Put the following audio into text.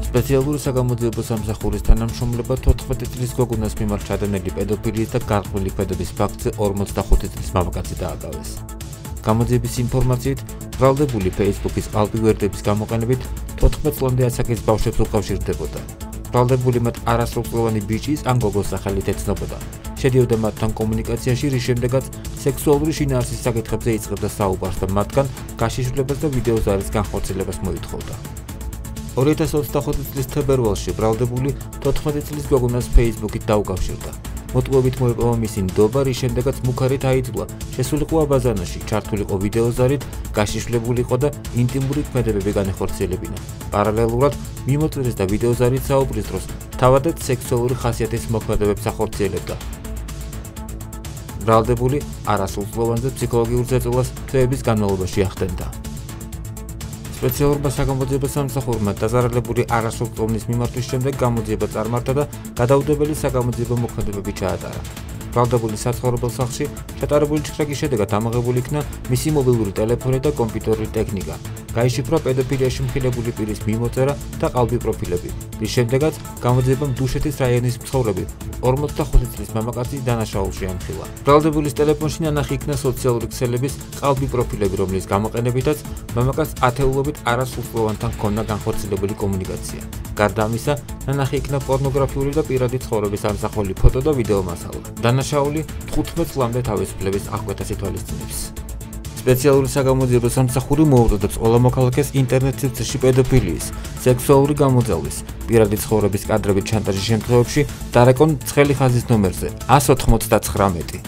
სპეციალური საგამოძიებო სამსახურის თანამშრომლება 14 წლის გოგონას მიმართ ჩადენილი პედოფილიის და გარკვეული ქმედების ფაქტზე 45 წლის მამაკაცი დააგავეს. გამოძიების ინფორმაციით, ბრალდებული Facebook-ის ყალბივერდების გამოყენებით 14 წლამდე ასაკის ბავშვებს უკავშირდებოდა. ბრალდებული მათ არასრულწლოვანი ბიჭის ან გოგოს სახელით ეცნობოდა. შედიოდა მათთან კომუნიკაციაში, რის შემდეგაც სექსუალური შინაარსის საკითხებზე იწყებდა საუბარს და მათგან გაშიშვლებას და ვიდეოზარის განხორციელებას მოითხოვდა. 2025 წლის თებერვალში ბრალდებული 14 წლის გოგონას Facebook-ით დაუკავშირდა. მოტყუებით მოიპოვა მისი ნდობა, რის შემდეგაც მუქარით აიძულა შესულიყო აბაზანაში, ჩართულიყო ვიდეოზარით, გაშიშვლებული იყო და ინტიმური ქმედებები განეხორციელებინა. პარალელურად მიმოწერის და ვიდეოზარით საუბრის დროს თავადაც სექსუალური ხასიათის მოქმედებებს ახორციელებდა. ბრალდებული არასრულწლოვანზე ფსიქოლოგიურ ზეწოლას თვეების განმავლობაში ახდენდა. სპეციალურმა საგამოძიებო სამსახურმა დაზარალებული არასრულწლოვნის მიმართვის შემდეგ გამოძიება წარმართა და გადაუდებელი საგამოძიებო მოქმედებები ჩაატარა. ბრალდებულის საცხოვრებელ სახლში ჩატარებული ჭხრების შედეგად ამოღებული იქნა მისი მობილური ტელეფონი და კომპიუტერული ტექნიკა. გაიშიფრა პედოფილიაში მხილებული პირის მიმოწერა და ყალბი პროფილები. რის შემდეგაც გამოძიებამ დუშეთის რაიონის მცხოვრები 45 წლის მამაკაცი დანაშაულში ამხილა. ბრალდებულის ტელეფონში ნანახი იქნა სოციალური ქსელების ყალბი პროფილები, რომლის გამოყენებითაც მამაკაცს ათეულობით არასრულწლოვანთან ჰქონდა განხორციელებული კომუნიკაცია. გარდა ამისა, ნანახი იქნა პორნოგრაფიული და პირადი ცხოვრების ამსახველი ფოტო და ვიდეო მასალა. დანაშაული 15 წლამდე თავისუფლების აღკვეთას ითვალისწინებს. სპეციალური საგამოძიებო სამსახური მოუწოდებს ყველა მოქალაქეს ინტერნეტ სივრცეში პედოფილიის, სექსუალური გამოძალვის, პირადი ცხოვრების კადრებით ჩანტაჟის შემთხვევებში დარეკონ ცხელი ხაზის ნომერზე 199.